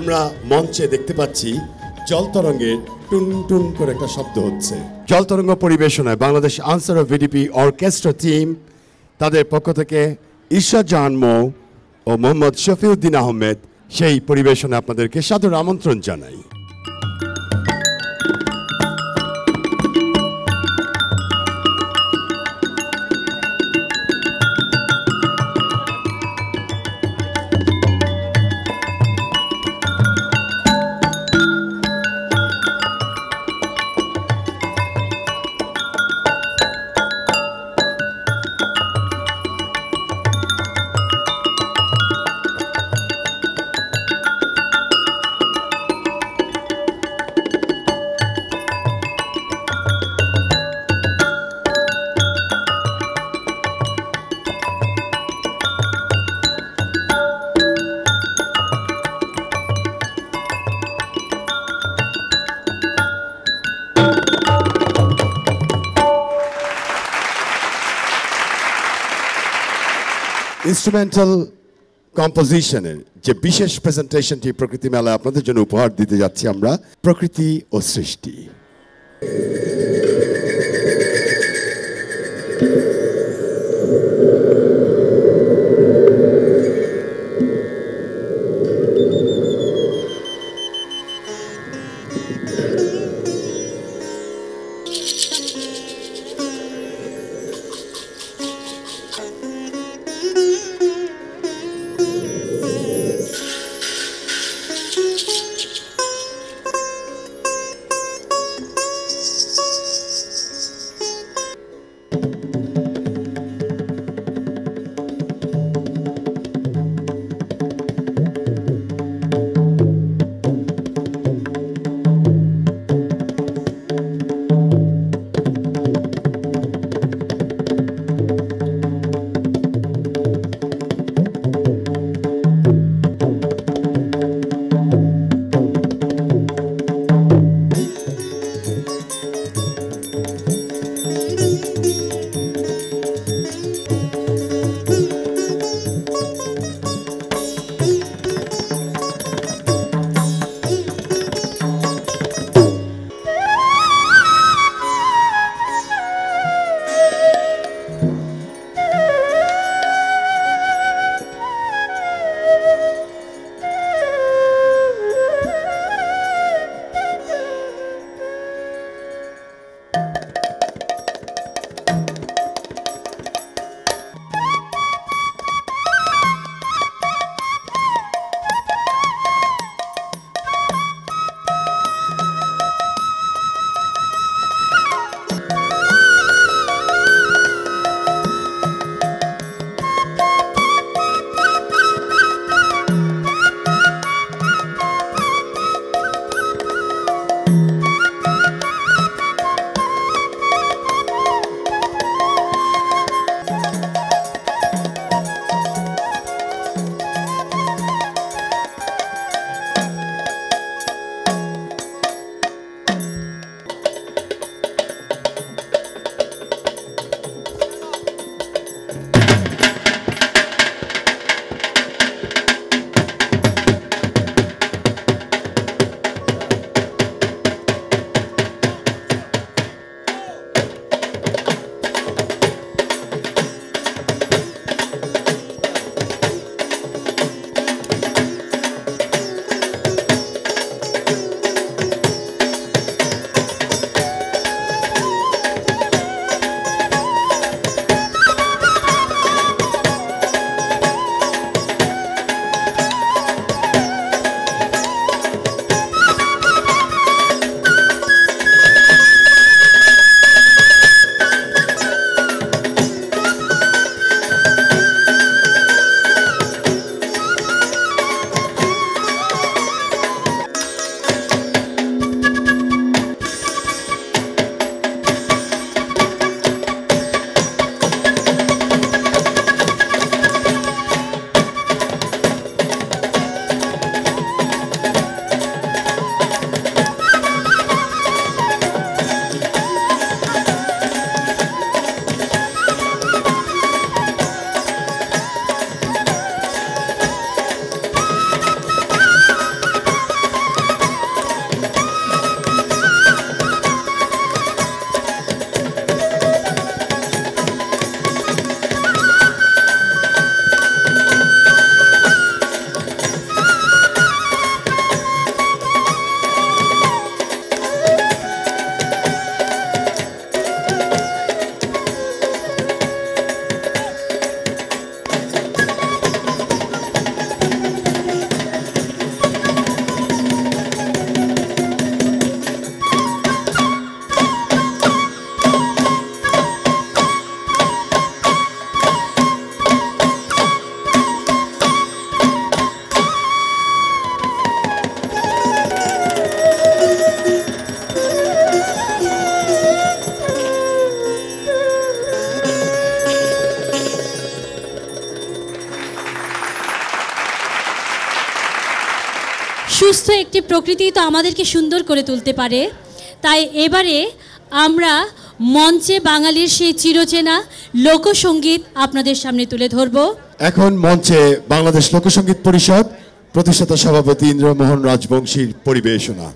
আমরা মঞ্চে দেখতে পাচ্ছি জল তরঙ্গের টুন টুন করে একটা শব্দ হচ্ছে। জল তরঙ্গ পরিবেশনায় Bangladesh Ansar of VDP orchestra team, তাদের পক্ষ থেকে ঈশ্বর জাহান মৌ ও মোহাম্মদ শফিউদ্দিন আহমেদ সেই পরিবেশনে আপনাদেরকে সাদর আমন্ত্রণ জানাই। ইনস্ট্রুমেন্টাল কম্পোজিশনের যে বিশেষ প্রেজেন্টেশনটি প্রকৃতি মেলায় আপনাদের জন্য উপহার দিতে যাচ্ছি আমরা, প্রকৃতি ও সৃষ্টি। সুস্থ একটি প্রকৃতি তো আমাদেরকে সুন্দর করে তুলতে পারে। তাই এবারে আমরা মঞ্চে বাঙালির সেই চিরচেনা লোকসঙ্গীত আপনাদের সামনে তুলে ধরব। এখন মঞ্চে বাংলাদেশ লোকসঙ্গীত পরিষদ প্রতিষ্ঠাতা সভাপতি ইন্দ্রমোহন রাজবংশীর পরিবেশনা।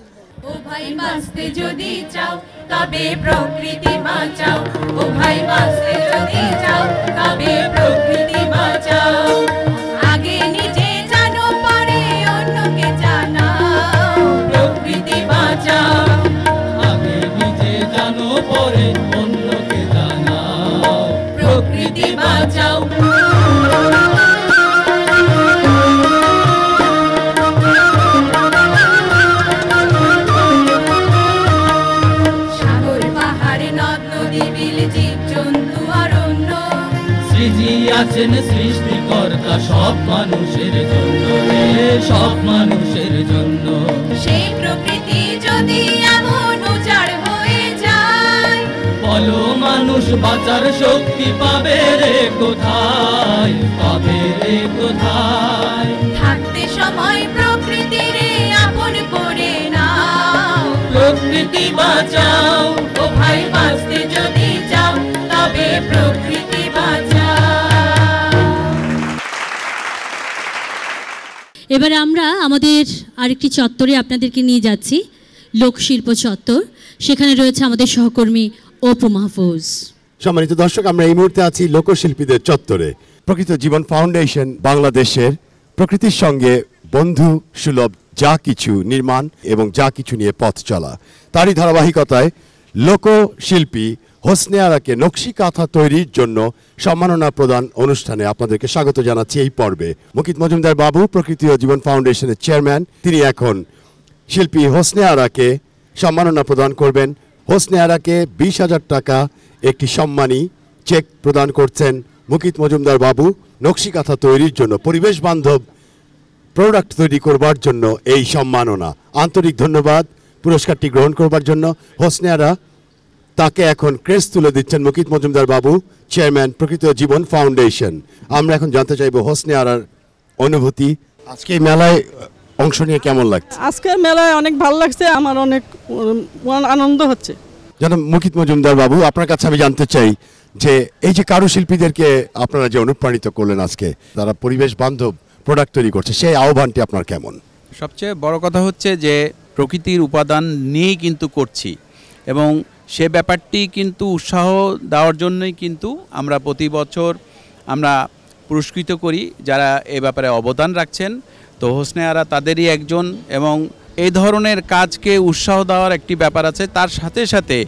ও ভাই বাঁচতে যদি চাও তবে প্রকৃতি বাঁচাও, ও ভাই বাঁচতে যদি চাও তবে প্রকৃতি বাঁচাও। আগে নিজে জানো পরে অন্যকে জানাও, প্রকৃতি বাঁচাও। আগে নিজে জানো পরে অন্যকে জানাও, প্রকৃতি বাঁচাও। আছেন সৃষ্টিকর্তা সব মানুষের জন্য, সব মানুষের জন্য। সেই প্রকৃতি যদি এমন উজাড় হয়ে যায়, বলো মানুষ বাঁচার শক্তি পাবে রে কোথায়, পাবে রে কোথায়? থাকতে সময় প্রকৃতির আপন করে নাও, প্রকৃতি বাঁচাও। ও ভাই বাঁচতে যদি চাও তবে প্রকৃতি বাঁচাও। এবারে আমরা আমাদের আরেকটি চত্বরে আপনাদেরকে নিয়ে যাচ্ছি, লোকশিল্প চত্বর। সেখানে রয়েছে আমাদের সহকর্মী অপু মাহফুজ। সম্মানিত দর্শক, আমরা এই মুহূর্তে আছি লোকশিল্পীদের চত্বরে। প্রকৃত জীবন ফাউন্ডেশন বাংলাদেশের প্রকৃতির সঙ্গে বন্ধু সুলভ যা কিছু নির্মাণ এবং যা কিছু নিয়ে পথ চলা, তারই ধারাবাহিকতায় লোকশিল্পী হোসনে আরাকে নকশি কাঁথা তৈরির জন্য সম্মাননা প্রদান অনুষ্ঠানে আপনাদেরকে স্বাগত জানাচ্ছি। এই পর্বে মুকিত মজুমদার বাবু, প্রকৃতি ও জীবন ফাউন্ডেশনের চেয়ারম্যান, তিনি এখন শিল্পী হোসনে আরাকে সম্মাননা প্রদান করবেন। হোসনে আরাকে 20,000 টাকা একটি সম্মানী চেক প্রদান করছেন মুকিত মজুমদার বাবু নকশি কাঁথা তৈরির জন্য, পরিবেশ বান্ধব প্রোডাক্ট তৈরি করবার জন্য এই সম্মাননা। আন্তরিক ধন্যবাদ পুরস্কারটি গ্রহণ করবার জন্য। হোসনে আরা তাকে এখন ক্রেস্ট তুলে দিচ্ছেন মুকিত মজুমদার বাবু, চেয়ারম্যান প্রকৃতি ও জীবন ফাউন্ডেশন। আমরা এখন জানতে চাইব হোসনে আরার অনুভূতি। আজকে এই মেলায় অংশ নিয়ে কেমন লাগছে? আজকের মেলায় অনেক ভালো লাগছে, আমার অনেক আনন্দ হচ্ছে। জনাব মুকিত মজুমদার বাবু, আপনার কাছে আমি জানতে চাই যে এই যে কারুশিল্পীদেরকে আপনারা যে অনুপ্রাণিত করলেন আজকে, তারা পরিবেশ বান্ধব প্রোডাক্ট তৈরি করছে, সেই আহ্বানটি আপনার কেমন? সবচেয়ে বড় কথা হচ্ছে যে প্রকৃতির উপাদান নিয়েই কিন্তু করছি, এবং সে ব্যাপারটি কিন্তু উৎসাহ দেওয়ার জন্যই কিন্তু আমরা প্রতি বছর আমরা পুরস্কৃত করি যারা এ ব্যাপারে অবদান রাখছেন। তো হোসনে আরা তাদেরই একজন, এবং এই ধরনের কাজকে উৎসাহ দেওয়ার একটি ব্যাপার আছে। তার সাথে সাথে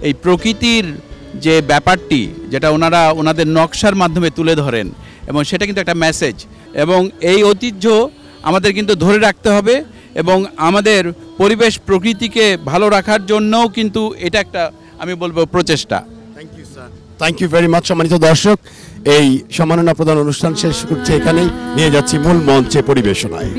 এই প্রকৃতির যে ব্যাপারটি, যেটা ওনারা ওনাদের নকশার মাধ্যমে তুলে ধরেন, এবং সেটা কিন্তু একটা মেসেজ, এবং এই ঐতিহ্য আমাদের কিন্তু ধরে রাখতে হবে, এবং আমাদের পরিবেশ প্রকৃতিকে ভালো রাখার জন্যও কিন্তু এটা একটা, আমি বলবো, প্রচেষ্টা। Thank you very much. সম্মানিত দর্শক, এই সম্মাননা প্রদান অনুষ্ঠান শেষ করছে এখানেই, নিয়ে যাচ্ছি মূল মঞ্চে পরিবেশনায়।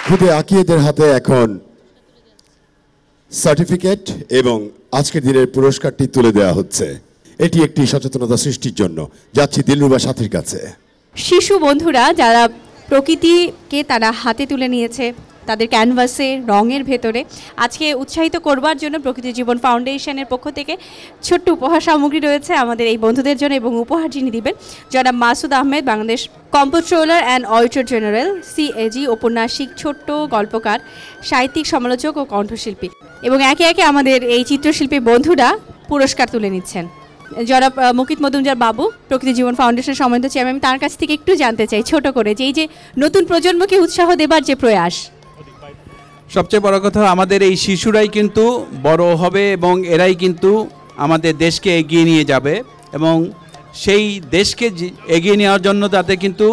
খুদে আকিয়েদের হাতে এখন সার্টিফিকেট এবং আজকের দিনের পুরস্কারটি তুলে দেওয়া হচ্ছে। এটি একটি সচেতনতা সৃষ্টির জন্য। যাচ্ছি দিলরুবা সাথীর কাছে। শিশু বন্ধুরা যারা প্রকৃতিকে তারা হাতে তুলে নিয়েছে তাদের ক্যানভাসে রঙের ভেতরে, আজকে উৎসাহিত করবার জন্য প্রকৃতি জীবন ফাউন্ডেশনের পক্ষ থেকে ছোট্ট উপহার সামগ্রী রয়েছে আমাদের এই বন্ধুদের জন্য। এবং উপহার যিনি দিবেন জনাব Masud Ahmed, Bangladesh comptroller and auditor general, CAG, ঔপন্যাসিক, ছোট্ট গল্পকার, সাহিত্যিক সমালোচক ও কণ্ঠশিল্পী। এবং একে একে আমাদের এই চিত্রশিল্পী বন্ধুরা পুরস্কার তুলে নিচ্ছেন। জনাব মুকিত মজুমদার বাবু, প্রকৃতি জীবন ফাউন্ডেশনের সম্মানিত চেয়ারম্যান, আমি তার কাছ থেকে একটু জানতে চাই ছোট করে যে এই যে নতুন প্রজন্মকে উৎসাহ দেবার যে প্রয়াস। সবচেয়ে বড় কথা, আমাদের এই শিশুরাই কিন্তু বড় হবে এবং এরাই কিন্তু আমাদের দেশকে এগিয়ে নিয়ে যাবে, এবং সেই দেশকে এগিয়ে নেওয়ার জন্য তাদের কিন্তু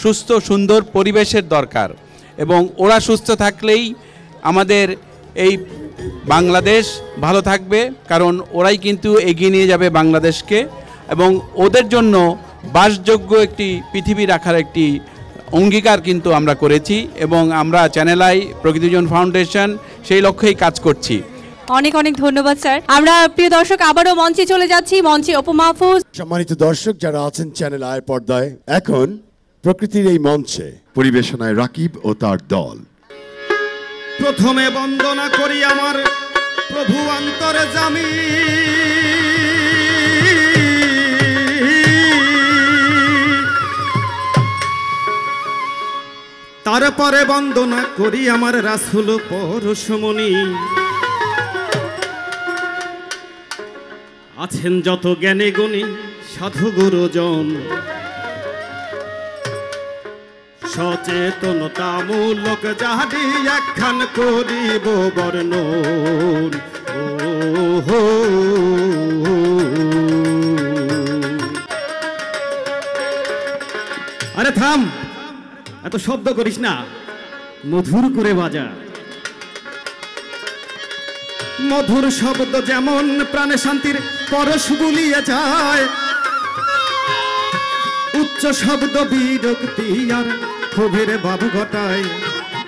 সুস্থ সুন্দর পরিবেশের দরকার, এবং ওরা সুস্থ থাকলেই আমাদের এই বাংলাদেশ ভালো থাকবে, কারণ ওরাই কিন্তু এগিয়ে নিয়ে যাবে বাংলাদেশকে, এবং ওদের জন্য বাসযোগ্য একটি পৃথিবী রাখার একটি অঙ্গীকার কিন্তু আমরা করেছি, এবং আমরা চ্যানেল আই প্রকৃতি জীবন ফাউন্ডেশন সেই লক্ষ্যেই কাজ করছি। অনেক অনেক ধন্যবাদ স্যার। আমরা প্রিয় দর্শক আবারও মঞ্চে চলে যাচ্ছি। মঞ্চে অপু মাহফুজ। সম্মানিত দর্শক যারা আছেন চ্যানেল আয়ের পর্দায়, এখন প্রকৃতির এই মঞ্চে পরিবেশনায় রাকিব ও তার দল। প্রথমে বন্দনা করি আমার প্রভু অন্তরে জামি, তারপরে বন্দনা করি আমার রাসূল পরশমণি। আছেন যত জ্ঞানী গুণী সাধু গুরুজন, সচেতনতামূলক যাহাদি একখান করিব বর্ণন। আরে থাম, এত শব্দ করিস না, মধুর করে বাজা। মধুর শব্দ যেমন প্রাণে শান্তির পরশ বুলিয়ে যায়, উচ্চ শব্দ বিরক্তি আর ক্ষোভের ভাব ঘটায়।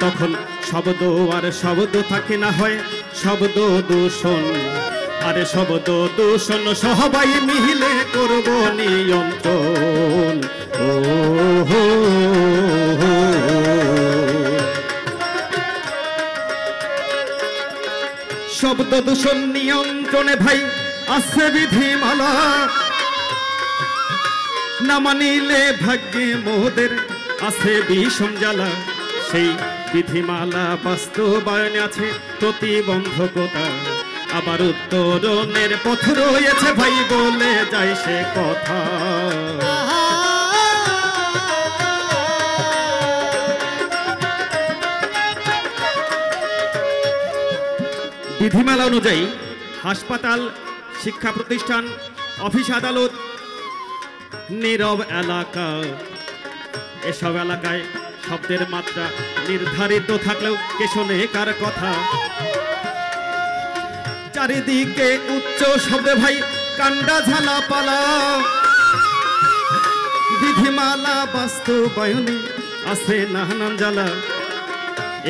তখন শব্দ আর শব্দ থাকে না, হয় শব্দ দূষণ। আরে শব্দ দূষণ সবাই মিলে করব নিয়ন্ত্রণ। ও হো শব্দ দূষণ নিয়ন্ত্রণে ভাই আছে বিধিমালা, না মানিলে ভাগ্যে মোদের আছে বিষম জ্বালা। সেই বিধিমালা বাস্তবায়নে আছে প্রতিবন্ধকতা, আবার উত্তরণের পথ রয়েছে ভাই বলে যায় সে কথা। বিধিমালা অনুযায়ী হাসপাতাল, শিক্ষা প্রতিষ্ঠান, অফিস আদালত, নীরব এলাকা, এসব এলাকায় শব্দের মাত্রা নির্ধারিত থাকলেও কে শোনে কার কথা। চারিদিকে উচ্চ শব্দে ভাই কান্ডা ঝালা পালা, বিধিমালা বাস্তবায়নে আছে নানান জ্বালা।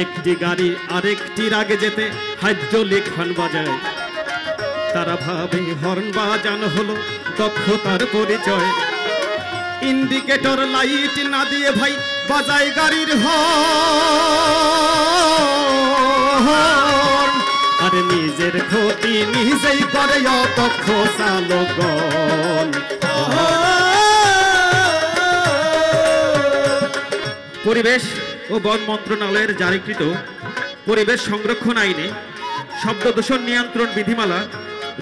একটি গাড়ি আরেকটির আগে যেতে হাইড্রোলিক হর্ন বাজায়, তারা ভাবে হর্ন বাজানো হলো দক্ষতার পরিচয়। ইন্ডিকেটর লাইট না দিয়ে ভাই বাজায় গাড়ির হর্ন, আরে নিজের ক্ষতি নিজেই করে অদক্ষ চালকগণ। পরিবেশ ও বন মন্ত্রণালয়ের জারিকৃত পরিবেশ সংরক্ষণ আইনে শব্দ দূষণ নিয়ন্ত্রণ বিধিমালা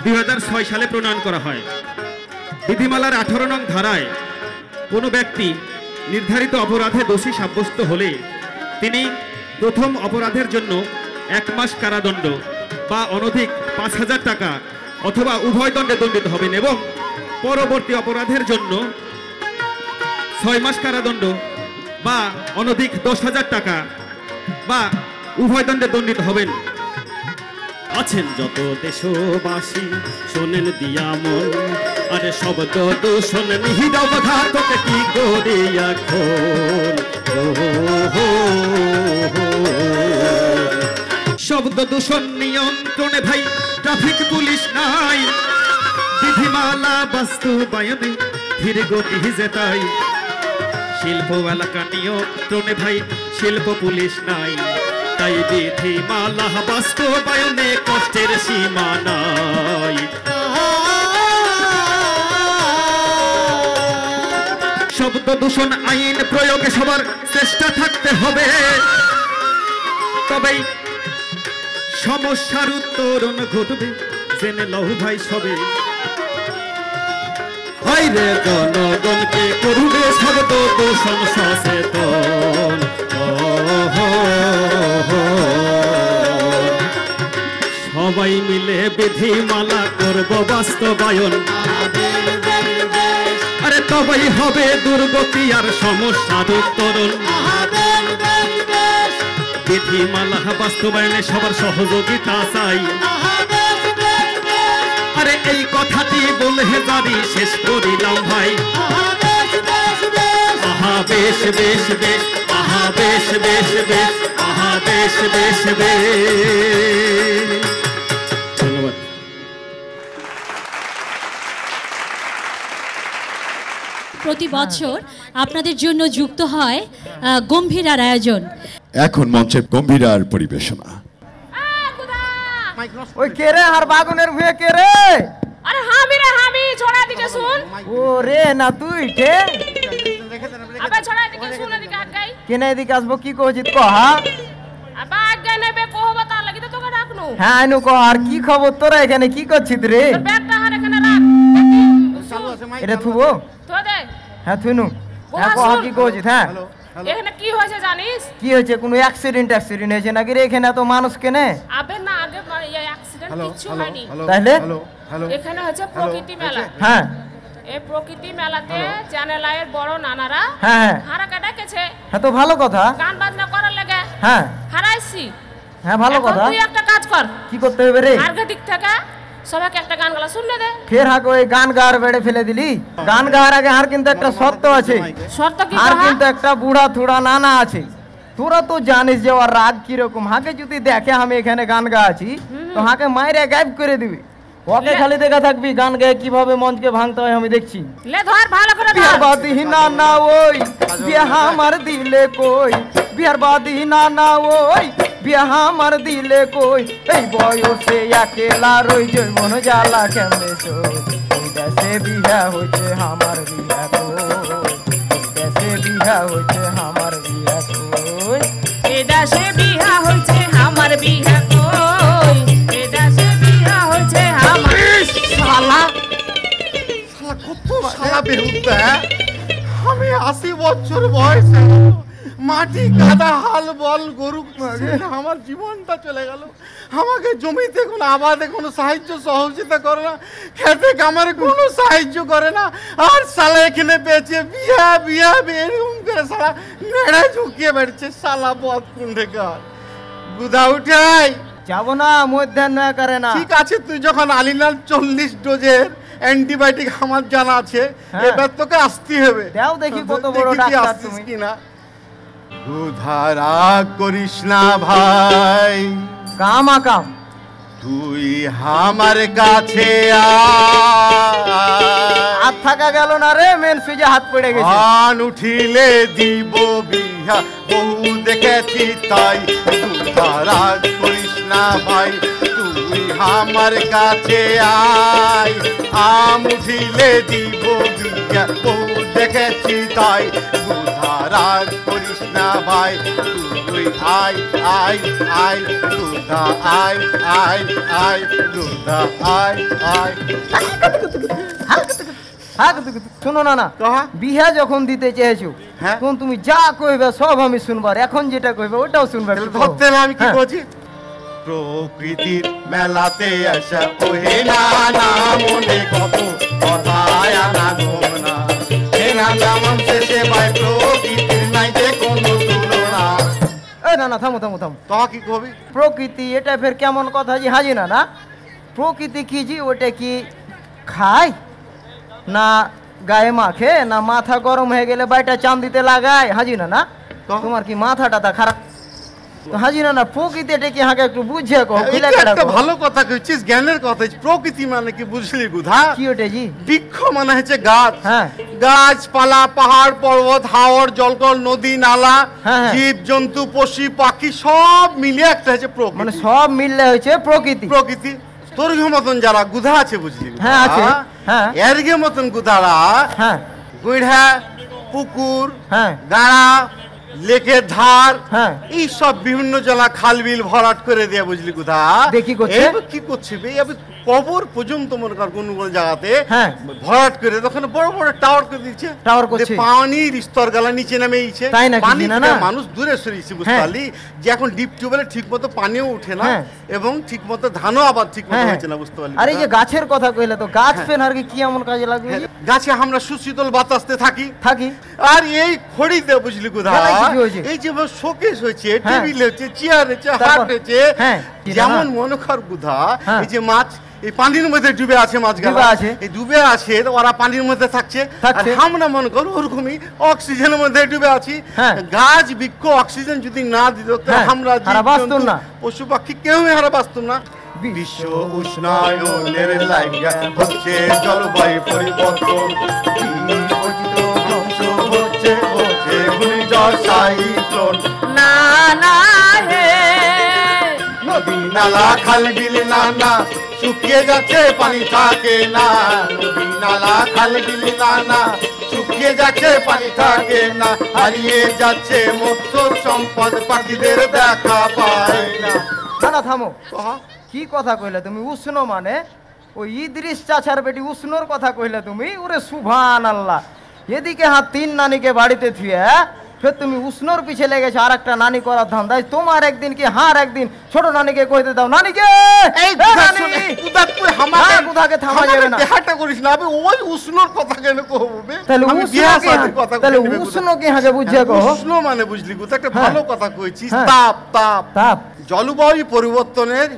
2006 সালে প্রণয়ন করা হয়। বিধিমালার 18 নং ধারায় কোনো ব্যক্তি নির্ধারিত অপরাধে দোষী সাব্যস্ত হলে তিনি প্রথম অপরাধের জন্য 1 মাস কারাদণ্ড বা অনধিক 5,000 টাকা অথবা উভয় দণ্ডে দণ্ডিত হবেন, এবং পরবর্তী অপরাধের জন্য 6 মাস কারাদণ্ড বা অনধিক 10,000 টাকা বা উভয় দণ্ডে দণ্ডিত হবেন। আছেন যত দেশবাসী শোনেন দিয়া মন, আরে শব্দ দূষণ নীরব ঘাতক কি করে এখন। শব্দ দূষণ নিয়ন্ত্রণে ভাই ট্রাফিক পুলিশ নাই, বিধিমালা বাস্তবায়নে ধীর গতি তাই। শিল্প এলাকা নিয়ন্ত্রণে ভাই শিল্প পুলিশ নাই, তাই বিধিমালা বাস্তবায়নে কষ্টের সীমা নাই। শব্দ দূষণ আইন প্রয়োগে সবার চেষ্টা থাকতে হবে, তবেই সমস্যার উত্তরণ ঘটবে, জেনে লও ভাই সবে। হাইরে জনগণকে করবে শব্দ দূষণ সচেতন, সবাই মিলে বিধিমালা করব বাস্তবায়ন, আরে তবেই হবে দুর্গতি আর সমস্যার উত্তরণ। বিধিমালা বাস্তবায়নে সবার সহযোগিতা চাই, আরে এই কথাটি বলে জারি শেষ করিলাম ভাই। আহা বেশ বেশ বেশ, আহা বেশ বেশ বেশ, আহা বেশ বেশ বেশ। ধন্যবাদ। প্রতি বছর আপনাদের জন্য যুক্ত হয় গম্ভীরার আয়োজন। এখন মঞ্চে গম্ভীরার পরিবেশনা। ওই কে রে আর বাগুনের ভুয়ে কে রে? আরে হামি রে হামি, ছোড়া দিকে শুন। ও রে না তুই কে? আবে ছোড়া দিকে শুন, এদিকে আগাই। কেনে এদিকে আসবো কি কইছিস কহা? আবে আগাই নেবে কহব তার লাগি তো তোকে ডাকনু। হ্যাঁ আইনু কহ, আর কি খবর তোরা এখানে কি করছিস রে? তোর ব্যাগটা হার এখানে রাখ। এটা থুবো? তো দে। হ্যাঁ থুনু। হ্যাঁ কহ কি কইছিস? হ্যাঁ এখানে কি হয়েছে জানিস? কি হয়েছে? কোনো অ্যাক্সিডেন্ট হয়েছে নাকি রে? এখানে এত মানুষ কেনে? আবে না, আগে এই অ্যাক্সিডেন্ট কিছু হয়নি। তাহলে এখানে হচ্ছে প্রকৃতি মেলা। হ্যাঁ এই প্রকৃতি মেলাতে চ্যানেল আইয়ের বড় নানারা হ্যাঁ হারাকে ডেকেছে। হ্যাঁ তো ভালো কথা। গান বাজনা করার লাগে। হ্যাঁ হারাইছি। হ্যাঁ ভালো কথা। তুই একটা কাজ কর। কি করতে হবে রে? আর্ঘে দিক থেকে সবাইকে একটা গান গালা শুনলে দে। ফের হাক ওই গান গাওয়ার বেড়ে ফেলে দিলি? গান গাওয়ার আগে আর কিন্তু একটা শর্ত আছে। শর্ত কি? আর কিন্তু একটা বুড়া থুড়া নানা আছে। তোরা তো জানিস যে ওর রাগ কিরকম। হাকে যদি দেখে আমি এখানে গান গাচ্ছি তো হাকে মাইরে গায়েব করে দিবি। ওকে খালি দেখা থাকবি গান গায়ে কিভাবে মঞ্চকে ভাঙতে হয় আমি দেখছি। লে ধর ভালো করে ধর। বিহার বাদি না না ওই বিয়া আমার দিলে কই, বিহার বাদি না না ওই বিয়া আমার দিলে কই, এই বয়সে একলা রই যে মন জ্বালা কেমনে সই, এই দেশে বিয়া হইছে আমার বিয়া কই, এই দেশে বিয়া হইছে আমার বিয়া কই, এই দেশে বিয়া হইছে আমার বিয়া কই, এই দেশে বিয়া হইছে আমার। শালা শালা কত শালা বেহুদা। আমি 80 বছর বয়সে মাটি কাদা হাল বল গরু আমার জীবনটা চলে গেল। আমাকে জমিতে কোনো আবাদে কোনো সাহায্য সহযোগিতা করে না, খেতে কামারে কোনো সাহায্য করে না, আর শালা এখানে বেঁচে বিয়া বিয়া এরকম করে শালা নেড়ে ঝুঁকিয়ে বেড়েছে। শালা বদ কুণ্ডেকার গুদা উঠাই যাবো না মধ্যাহ্ন করে না। ঠিক আছে, তুই যখন আলিনাল 40 ডোজের অ্যান্টিবায়োটিক আমার জানা আছে, এবার তোকে আসতে হবে। দাও দেখি কত বড় ডাক্তার তুমি কিনা। দুধারা করিস না ভাই, কামা কাম তুই আমার কাছে হাত থাকা গেল না রে, মেন সুইজে হাত পড়ে গেছে। আন উঠিলে দিব বিহা বহু দেখেছি তাই, দুধারা করিস না ভাই তুই আমার কাছে আয়, আম উঠিলে দিব বিহা বহু দেখেছি তাই, দুধারা করিস না ভাই তুই আয় আয় আয় দুধা আয় আয় আয় দুধা আয় আয়। শোনো না না, বিহা যখন দিতে চেয়েছো তখন তুমি যা কইবে সব আমি শুনবার, এখন যেটা কইবে ওটাও শুনবার। ধরতে না আমি কি বলছি? প্রকৃতির মেলাতে আসা ওহে না না মনে কত কথা আনা গোনা, হে না যেমন শেষে ভাই প্রকৃতির নাই যে কোনো তুলনা। এই না না থামো থামো থামো, তো কি কবি? প্রকৃতি এটা ফের কেমন কথা জি? হাজি না না, প্রকৃতি কি জি? ওটা কি খায় না গায়ে মাখে না মাথা গরম হয়ে গেলে বাইটা চাম দিতে লাগায়? হাজি না না, তোমার কি মাথাটা খারাপ? তো হাজি না প্রকৃতি এটা কি হাঁকে একটু বুঝে কো একটা ভালো কথা কইছিস, জ্ঞানের কথা। প্রকৃতি মানে কি বুঝলি গুধা? কি ওটা জি? বৃক্ষ মানে হচ্ছে গাছ। হ্যাঁ, গাছপালা, পাহাড় পর্বত, হাওর জলকল, নদী নালা, জীব জন্তু পশু পাখি সব মিলে একটা হচ্ছে প্রকৃতি। মানে সব মিললে হচ্ছে প্রকৃতি। প্রকৃতি তোর মতন যারা গুধা আছে বুঝলি? হ্যাঁ আছে। হ্যাঁ এর মতন গুধারা হ্যাঁ গুড়া, পুকুর, হ্যাঁ গাড়া, লেকের ধার, হ্যাঁ এই সব বিভিন্ন জেলা খাল বিল ভরাট করে দিয়ে বুঝলি গুধা। দেখি করছে কি করছে কবর পর্যন্ত মনে কর কোন কোন জায়গাতে ভরাট করে তখন বড় বড় টাওয়ার করে দিচ্ছে। টাওয়ার করছে, পানির স্তর গালা নিচে নামে এইছে, পানি মানুষ দূরে সরিয়েছে বুঝতে পারলি? যে এখন ডিপ টিউবওয়েলে ঠিক মতো পানিও উঠে না এবং ঠিক মতো ধানও আবার ঠিক মতো হচ্ছে না বুঝতে পারলি? আর এই যে গাছের কথা কইলে তো গাছ ফেন আর কি এমন কাজে লাগবে? গাছে আমরা সুশীতল বাতাসতে থাকি। আর এই খড়িতে বুঝলি কোথা এই যে শোকেস হয়েছে, টেবিল হয়েছে, চেয়ার হয়েছে, হাট হয়েছে, যেমন মনে কর কোথা এই যে মাছ এই পানির মধ্যে ডুবে আছে, মাছগুলো এই ডুবে আছে, ওরা পানির মধ্যে থাকছে। আর আমরা মনে করো ওরকমই অক্সিজেনের মধ্যে ডুবে আছি। গাছ বৃক্ষ অক্সিজেন যদি না দিত আমরা পশু পাখি কেউ হারা বাঁচতাম না। বিশ্ব উষ্ণায়নের লাইগা হচ্ছে জলবায়ু পরিবর্তন, হচ্ছে হচ্ছে ঘূর্ণিঝড় সাইক্লোন। না না হে নদী নালা খাল বিল নানা শুকিয়ে যাচ্ছে, পানি থাকে না। নদী নালা খাল বিল নানা শুকিয়ে যাচ্ছে, পানি থাকে না। হারিয়ে যাচ্ছে মৎস্য সম্পদ, পাখিদের দেখা পায় না। না থামো, কি কথা কইলে তুমি? উষ্ণ মানে ওই ইদ্রিস চাচার বেটি উষ্ণর কথা কইলে তুমি? ওরে সুবহানাল্লাহ, এদিকে হাত তিন নানিকে বাড়িতে থুয়ে ফের তুমি উষ্ণর পিছে লেগেছে আর একটা নানি করার ধান্দায়। তোমার একদিন কি হার একদিন ছোট নানিকে কইতে দাও, নানিকে থামা যাবে না। করিস না, আমি ওই উষ্ণর কথা কেন কহবে? তাহলে উষ্ণ কি হাকে বুঝে কহ? উষ্ণ মানে বুঝলি কোথা একটা ভালো কথা কইছিস, তাপ তাপ তাপ। জলবায়ু পরিবর্তনের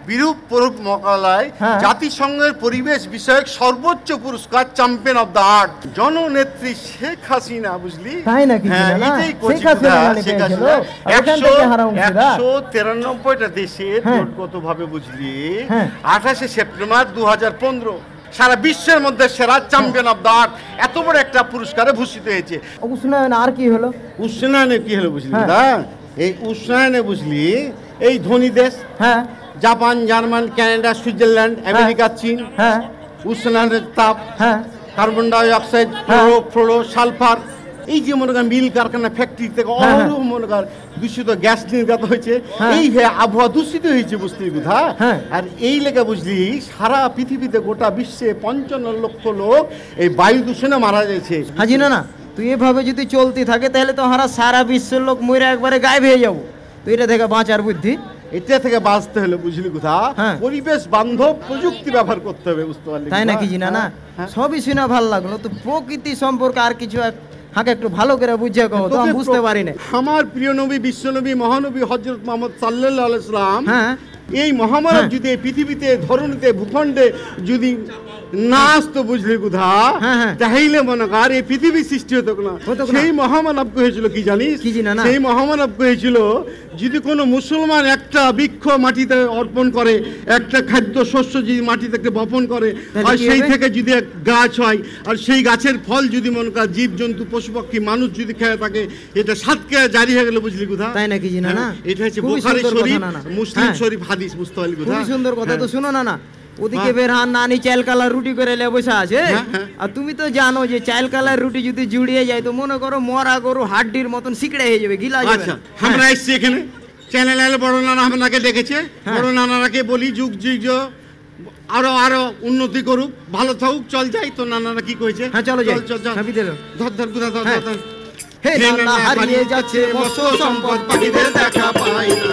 বিরূপ প্রভাব মোকাবেলায় জাতিসংঘের পরিবেশ বিষয়ক সর্বোচ্চ পুরস্কার চ্যাম্পিয়ন অফ দ্য আর্থ জননেত্রী শেখ হাসিনা বুঝলি? তাই নাকি? এটাই করছি 193টা দেশের জোটগতভাবে বুঝলি 28শে সেপ্টেম্বর 2015 সারা বিশ্বের মধ্যে সেরা চ্যাম্পিয়ন অফ দ্য আর্থ এত বড় একটা পুরস্কারে ভূষিত হয়েছে। উষ্ণায়নে আর কি হলো? উষ্ণায়নে কি হলো বুঝলি? এই উষ্ণায়নে বুঝলি এই ধনী দেশ Japan, German, Canada, Switzerland, America, চীন উষ্ণায়নের তাপ, carbon die oxide, fluoro, sulphur, এই যে মনে করেন মিল কারখানা ফ্যাক্টরি থেকে অহরহ মনে কর দূষিত গ্যাস নির্গত হয়েছে, এই আবহাওয়া দূষিত হয়েছে বুঝলি কোথা? আর এই লেগে বুঝলি সারা পৃথিবীতে গোটা বিশ্বে 55 লক্ষ লোক এই বায়ু দূষণে মারা যাচ্ছে। হাজি না তুই এভাবে যদি চলতে থাকে তাহলে তো আমরা সারা বিশ্বের লোক মরে একবারে গায়েব হয়ে যাবো। তো এটা থেকে বাঁচার বুদ্ধি, এটা থেকে বাঁচতে হলে বুঝলি কোথা পরিবেশ বান্ধব প্রযুক্তি ব্যবহার করতে হবে বুঝতে পারলি? তাই নাকি জি? না সবই শুনে ভালো লাগলো। তো প্রকৃতি সম্পর্কে আর কিছু হাকে একটু ভালো করে বুঝে কও তো, আমি বুঝতে পারি না। আমার প্রিয় নবী বিশ্বনবী মহানবী হযরত মুহাম্মদ সাল্লাল্লাহু আলাইহি সাল্লাম এই মহামানব যদি পৃথিবীতে ধরণীতে ভূখণ্ডে যদি না আসতো বুঝলি কোথা তাহলে মনে কর এই পৃথিবী সৃষ্টি হতো না। সেই মহামানব হয়েছিল কি জানিস? সেই মহামানব হয়েছিল যদি কোনো মুসলমান একটা বৃক্ষ মাটিতে অর্পণ করে, একটা খাদ্য শস্য যদি মাটিতে বপন করে আর সেই থেকে যদি এক গাছ হয় আর সেই গাছের ফল যদি মনে কর জীব জন্তু পশু পাখি মানুষ যদি খেয়ে থাকে, এটা সাদকে জারি হয়ে গেল বুঝলি কোথা? তাই নাকি জি? না এটা হচ্ছে বুখারী শরীফ, মুসলিম শরীফ হাদিস বুঝতে পারলি কোথা? খুব সুন্দর কথা। তো শুনো না ওদিকে বের নানি চাল কালার রুটি করে লে বসে আছে, আর তুমি তো জানো যে চাল কালার রুটি যদি জুড়িয়ে যায় তো মনে করো মরা গরু হাড্ডির মতন সিকড়ে হয়ে যাবে, গিলা যাবে। আচ্ছা আমরা এসেছি এখানে চ্যানেলে বড় নানা আপনাকে ডেকেছে, বড় নানারাকে বলি যুগ যুগ আরো আরো উন্নতি করুক, ভালো থাকুক, চল যাই। তো নানারা কি কইছে? চলো যাই, চল ধর ধর গুদা ধর ধর। হে নানা হারিয়ে যাচ্ছে মৎস্য সম্পদ, পাখিদের দেখা পাই না।